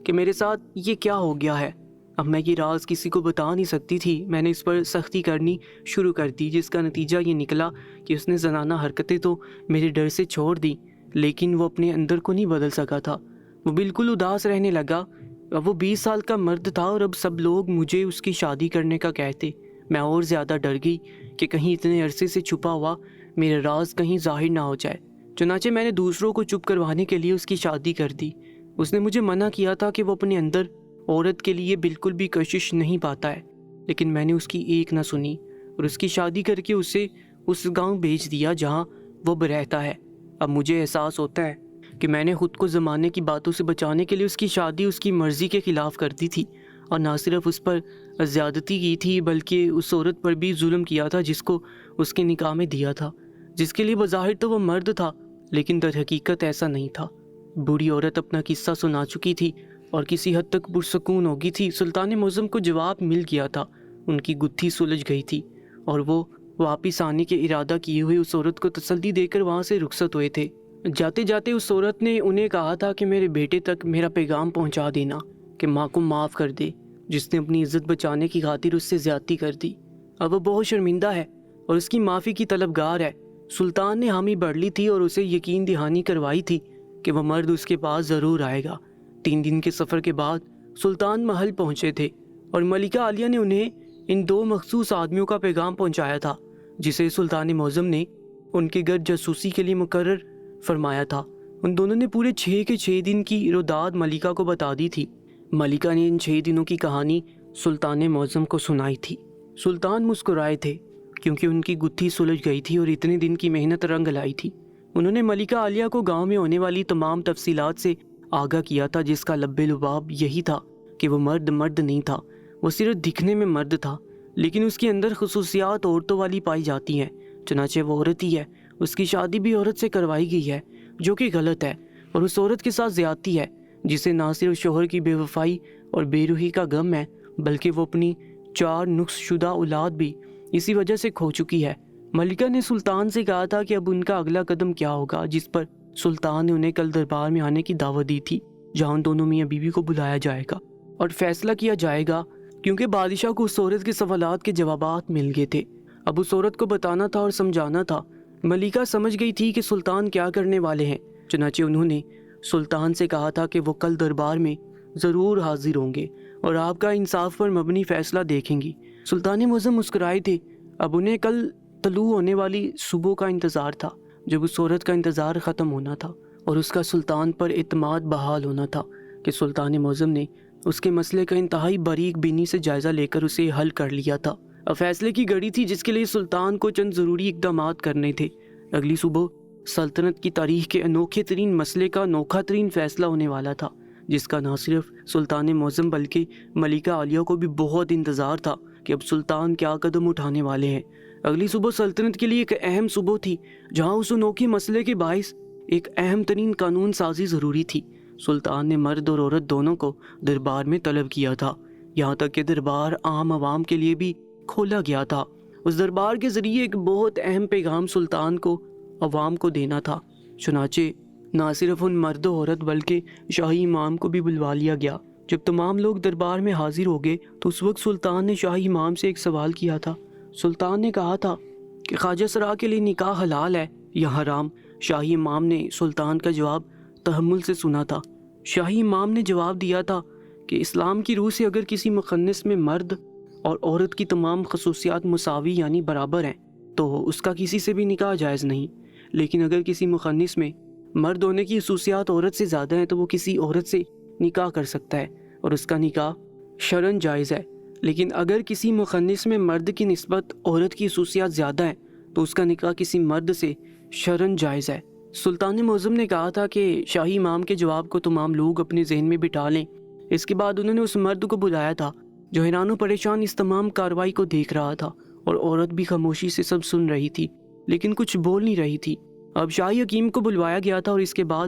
کہ میرے ساتھ یہ کیا ہو گیا ہے۔ اب میں یہ راز کسی کو بتا نہیں سکتی تھی۔ میں نے اس پر سختی کرنی شروع کر دی، جس کا نتیجہ یہ نکلا کہ اس نے زنانہ حرکتیں تو میرے ڈر سے چھوڑ دی، لیکن وہ اپنے اندر کو نہیں بدل سکا تھا۔ وہ بالکل اداس رہنے لگا۔ اب وہ 20 سال کا مرد تھا اور اب سب لوگ مجھے اس کی شادی کرنے کا کہتے۔ میں اور زیادہ ڈر گئی کہ کہیں اتنے عرصے سے چھپا ہوا میرا راز کہیں ظاہر نہ ہو جائے۔ چنانچہ میں نے دوسروں کو چپ کروانے کے لیے اس کی شادی کر دی۔ اس نے مجھے منع کیا تھا کہ وہ اپنے اندر عورت کے لیے بالکل بھی کشش نہیں پاتا ہے، لیکن میں نے اس کی ایک نہ سنی اور اس کی شادی کر کے اسے اس گاؤں بھیج دیا جہاں وہ رہتا ہے۔ اب مجھے احساس ہوتا ہے کہ میں نے خود کو زمانے کی باتوں سے بچانے کے لیے اس کی شادی اس کی مرضی کے خلاف کر دی تھی، اور نہ صرف اس پر زیادتی کی تھی بلکہ اس عورت پر بھی ظلم کیا تھا جس کو اس کے نکاح میں دیا تھا، جس کے لیے بظاہر تو وہ مرد تھا لیکن در حقیقت ایسا نہیں تھا۔ بوڑھی عورت اپنا قصہ سنا چکی تھی اور کسی حد تک پرسکون ہو گئی تھی۔ سلطان معظم کو جواب مل گیا تھا، ان کی گتھی سلجھ گئی تھی اور وہ واپس آنے کے ارادہ کیے ہوئے اس عورت کو تسلی دے کر وہاں سے رخصت ہوئے تھے۔ جاتے جاتے اس عورت نے انہیں کہا تھا کہ میرے بیٹے تک میرا پیغام پہنچا دینا کہ ماں کو معاف کر دے، جس نے اپنی عزت بچانے کی خاطر اس سے زیادتی کر دی۔ اب وہ بہت شرمندہ ہے اور اس کی معافی کی طلبگار ہے۔ سلطان نے حامی بڑھ لی تھی اور اسے یقین دہانی کروائی تھی کہ وہ مرد اس کے پاس ضرور آئے گا۔ 3 دن کے سفر کے بعد سلطان محل پہنچے تھے اور ملکہ عالیہ نے انہیں ان 2 مخصوص آدمیوں کا پیغام پہنچایا تھا جسے سلطان معظم نے ان کے گھر جاسوسی کے لیے مقرر فرمایا تھا۔ ان دونوں نے پورے 6 کے 6 دن کی روداد ملکہ کو بتا دی تھی۔ ملکہ نے ان 6 دنوں کی کہانی سلطان معظم کو سنائی تھی۔ سلطان مسکرائے تھے کیونکہ ان کی گتھی سلجھ گئی تھی اور اتنے دن کی محنت رنگ لائی تھی۔ انہوں نے ملکہ عالیہ کو گاؤں میں ہونے والی تمام تفصیلات سے آگاہ کیا تھا، جس کا لب لباب یہی تھا کہ وہ مرد نہیں تھا، وہ صرف دکھنے میں مرد تھا، لیکن اس کے اندر خصوصیات عورتوں والی پائی جاتی ہیں۔ چنانچہ وہ عورت ہی ہے۔ اس کی شادی بھی عورت سے کروائی گئی ہے، جو کہ غلط ہے، اور اس عورت کے ساتھ زیادتی ہے جسے نہ صرف شوہر کی بے وفائی اور بے روحی کا غم ہے بلکہ وہ اپنی 4 نقص شدہ اولاد بھی اسی وجہ سے کھو چکی ہے۔ ملکہ نے سلطان سے کہا تھا کہ اب ان کا اگلا قدم کیا ہوگا، جس پر سلطان نے انہیں کل دربار میں آنے کی دعوت دی تھی، جہاں ان دونوں میاں بیوی کو بلایا جائے گا اور فیصلہ کیا جائے گا، کیونکہ بادشاہ کو اس عورت کے سوالات کے جوابات مل گئے تھے۔ اب اس عورت کو بتانا تھا اور سمجھانا تھا۔ ملکہ سمجھ گئی تھی کہ سلطان کیا کرنے والے ہیں، چنانچہ انہوں نے سلطان سے کہا تھا کہ وہ کل دربار میں ضرور حاضر ہوں گے اور آپ کا انصاف پر مبنی فیصلہ دیکھیں گی۔ سلطان معظم مسکرائے تھے۔ اب انہیں کل طلوع ہونے والی صبح کا انتظار تھا، جب اس عورت کا انتظار ختم ہونا تھا اور اس کا سلطان پر اعتماد بحال ہونا تھا کہ سلطان معظم نے اس کے مسئلے کا انتہائی باریک بینی سے جائزہ لے کر اسے حل کر لیا تھا۔ اب فیصلے کی گھڑی تھی جس کے لیے سلطان کو چند ضروری اقدامات کرنے تھے۔ اگلی صبح سلطنت کی تاریخ کے انوکھے ترین مسئلے کا انوکھا ترین فیصلہ ہونے والا تھا، جس کا نہ صرف سلطان معظم بلکہ ملکہ عالیہ کو بھی بہت انتظار تھا کہ اب سلطان کیا قدم اٹھانے والے ہیں۔ اگلی صبح سلطنت کے لیے ایک اہم صبح تھی، جہاں اس انوکھے مسئلے کے باعث ایک اہم ترین قانون سازی ضروری تھی۔ سلطان نے مرد اور عورت دونوں کو دربار میں طلب کیا تھا، یہاں تک کہ دربار عام عوام کے لیے بھی کھولا گیا تھا۔ اس دربار کے ذریعے ایک بہت اہم پیغام سلطان کو عوام کو دینا تھا۔ چنانچہ نہ صرف ان مرد و عورت بلکہ شاہی امام کو بھی بلوا لیا گیا۔ جب تمام لوگ دربار میں حاضر ہو گئے تو اس وقت سلطان نے شاہی امام سے ایک سوال کیا تھا۔ سلطان نے کہا تھا کہ خواجہ سرا کے لیے نکاح حلال ہے یا حرام؟ شاہی امام نے سلطان کا جواب تحمل سے سنا تھا۔ شاہی امام نے جواب دیا تھا کہ اسلام کی روح سے اگر کسی مخنث میں مرد اور عورت کی تمام خصوصیات مساوی یعنی برابر ہیں تو اس کا کسی سے بھی نکاح جائز نہیں، لیکن اگر کسی مخنث میں مرد ہونے کی خصوصیات عورت سے زیادہ ہیں تو وہ کسی عورت سے نکاح کر سکتا ہے اور اس کا نکاح شرعاً جائز ہے، لیکن اگر کسی مخنث میں مرد کی نسبت عورت کی خصوصیات زیادہ ہیں تو اس کا نکاح کسی مرد سے شرعاً جائز ہے۔ سلطان معظم نے کہا تھا کہ شاہی امام کے جواب کو تمام لوگ اپنے ذہن میں بٹھا لیں۔ اس کے بعد انہوں نے اس مرد کو بلایا تھا جو حیران و پریشان اس تمام کارروائی کو دیکھ رہا تھا، اور عورت بھی خاموشی سے سب سن رہی تھی لیکن کچھ بول نہیں رہی تھی۔ اب شاہی حکیم کو بلوایا گیا تھا اور اس کے بعد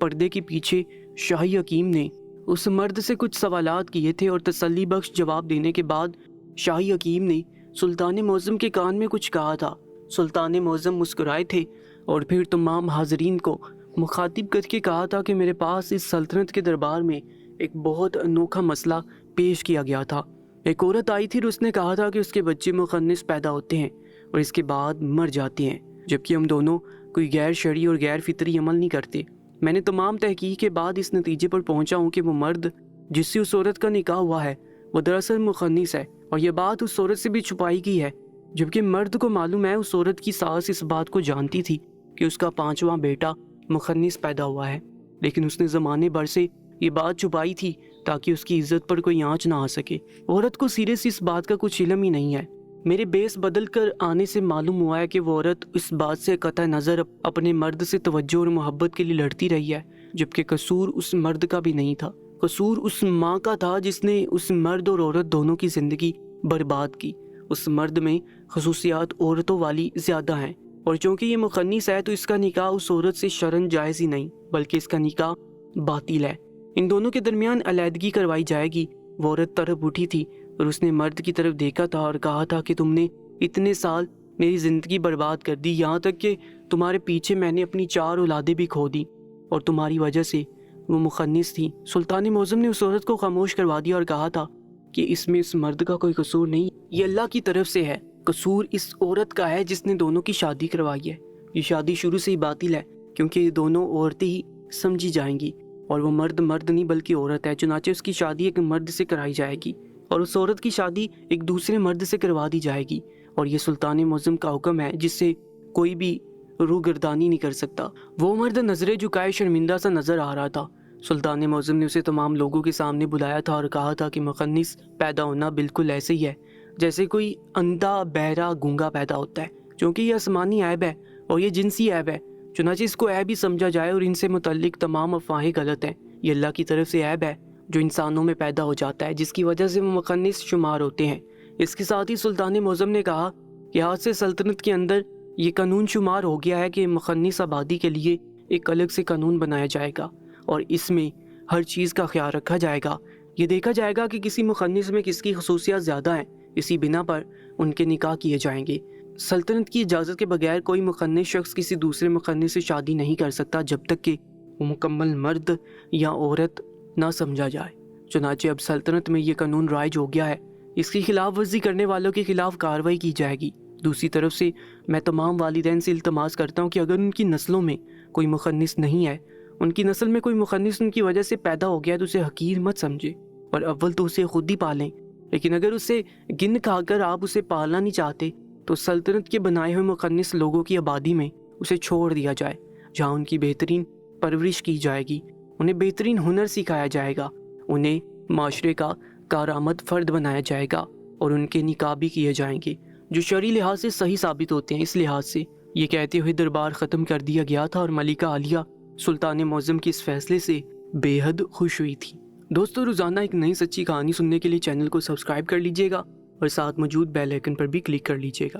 پردے کے پیچھے شاہی حکیم نے اس مرد سے کچھ سوالات کیے تھے، اور تسلی بخش جواب دینے کے بعد شاہی حکیم نے سلطان معظم کے کان میں کچھ کہا تھا۔ سلطان معظم مسکرائے تھے اور پھر تمام حاضرین کو مخاطب کر کے کہا تھا کہ میرے پاس اس سلطنت کے دربار میں ایک بہت انوکھا مسئلہ پیش کیا گیا تھا۔ ایک عورت آئی تھی اور اس نے کہا تھا کہ اس کے بچے مخنث پیدا ہوتے ہیں اور اس کے بعد مر جاتے ہیں، جبکہ ہم دونوں کوئی غیر شرعی اور غیر فطری عمل نہیں کرتے۔ میں نے تمام تحقیق کے بعد اس نتیجے پر پہنچا ہوں کہ وہ مرد جس سے اس عورت کا نکاح ہوا ہے وہ دراصل مخنث ہے، اور یہ بات اس عورت سے بھی چھپائی گئی ہے، جبکہ مرد کو معلوم ہے اس عورت کی ساس اس بات کو جانتی تھی کہ اس کا 5واں بیٹا مخنث پیدا ہوا ہے، لیکن اس نے زمانے بھر سے یہ بات چھپائی تھی تاکہ اس کی عزت پر کوئی آنچ نہ آ سکے۔ عورت کو سیرے سے اس بات کا کچھ علم ہی نہیں ہے۔ میرے بیس بدل کر آنے سے معلوم ہوا ہے کہ وہ عورت اس بات سے قطع نظر اپنے مرد سے توجہ اور محبت کے لیے لڑتی رہی ہے، جبکہ قصور اس مرد کا بھی نہیں تھا، قصور اس ماں کا تھا جس نے اس مرد اور عورت دونوں کی زندگی برباد کی۔ اس مرد میں خصوصیات عورتوں والی زیادہ ہیں، اور چونکہ یہ مخنث ہے تو اس کا نکاح اس عورت سے شرعاً جائز ہی نہیں بلکہ اس کا نکاح باطل ہے۔ ان دونوں کے درمیان علیحدگی کروائی جائے گی۔ وہ عورت تڑپ اٹھی تھی اور اس نے مرد کی طرف دیکھا تھا اور کہا تھا کہ تم نے اتنے سال میری زندگی برباد کر دی، یہاں تک کہ تمہارے پیچھے میں نے اپنی 4 اولادیں بھی کھو دی، اور تمہاری وجہ سے وہ مخنث تھی۔ سلطان معظم نے اس عورت کو خاموش کروا دیا اور کہا تھا کہ اس میں اس مرد کا کوئی قصور نہیں، یہ اللہ کی طرف سے ہے، قصور اس عورت کا ہے جس نے دونوں کی شادی کروائی ہے۔ یہ شادی شروع سے ہی باطل ہے کیونکہ یہ دونوں عورتیں ہی سمجھی جائیں گی، اور وہ مرد نہیں بلکہ عورت ہے، چنانچہ اس کی شادی ایک مرد سے کرائی جائے گی اور اس عورت کی شادی ایک دوسرے مرد سے کروا دی جائے گی، اور یہ سلطان معظم کا حکم ہے جس سے کوئی بھی روگردانی نہیں کر سکتا۔ وہ مرد نظریں جھکائے شرمندہ سا نظر آ رہا تھا۔ سلطان معظم نے اسے تمام لوگوں کے سامنے بلایا تھا اور کہا تھا کہ مخنث پیدا ہونا بالکل ایسے ہی ہے جیسے کوئی اندھا، بہرا، گونگا پیدا ہوتا ہے، چونکہ یہ آسمانی عیب ہے اور یہ جنسی عیب ہے، چنانچہ اس کو عیب ہی سمجھا جائے، اور ان سے متعلق تمام افواہیں غلط ہیں۔ یہ اللہ کی طرف سے عیب ہے جو انسانوں میں پیدا ہو جاتا ہے، جس کی وجہ سے وہ مخنث شمار ہوتے ہیں۔ اس کے ساتھ ہی سلطان معظم نے کہا کہ آج سے سلطنت کے اندر یہ قانون شمار ہو گیا ہے کہ مخنث آبادی کے لیے ایک الگ سے قانون بنایا جائے گا، اور اس میں ہر چیز کا خیال رکھا جائے گا۔ یہ دیکھا جائے گا کہ کسی مخنث میں کس کی خصوصیات زیادہ ہیں، اسی بنا پر ان کے نکاح کیے جائیں گے۔ سلطنت کی اجازت کے بغیر کوئی مخنث شخص کسی دوسرے مخنث سے شادی نہیں کر سکتا جب تک کہ وہ مکمل مرد یا عورت نہ سمجھا جائے۔ چنانچہ اب سلطنت میں یہ قانون رائج ہو گیا ہے، اس کی خلاف ورزی کرنے والوں کے خلاف کارروائی کی جائے گی۔ دوسری طرف سے میں تمام والدین سے التماس کرتا ہوں کہ اگر ان کی نسلوں میں کوئی مخنث نہیں ہے، ان کی نسل میں کوئی مخنث ان کی وجہ سے پیدا ہو گیا تو اسے حقیر مت سمجھے، اور اول تو اسے خود ہی پالیں، لیکن اگر اسے گن کھا کر آپ اسے پالنا نہیں چاہتے تو سلطنت کے بنائے ہوئے مخنث لوگوں کی آبادی میں اسے چھوڑ دیا جائے، جہاں ان کی بہترین پرورش کی جائے گی، انہیں بہترین ہنر سکھایا جائے گا، انہیں معاشرے کا کارآمد فرد بنایا جائے گا، اور ان کے نکاح بھی کیے جائیں گے جو شرعی لحاظ سے صحیح ثابت ہوتے ہیں۔ اس لحاظ سے یہ کہتے ہوئے دربار ختم کر دیا گیا تھا، اور ملکہ عالیہ سلطان معظم کے اس فیصلے سے بے حد خوش ہوئی تھی۔ دوستو، روزانہ ایک نئی سچی کہانی سننے کے لیے چینل کو سبسکرائب کر لیجئے گا اور ساتھ موجود بیل آئیکن پر بھی کلک کر لیجئے گا۔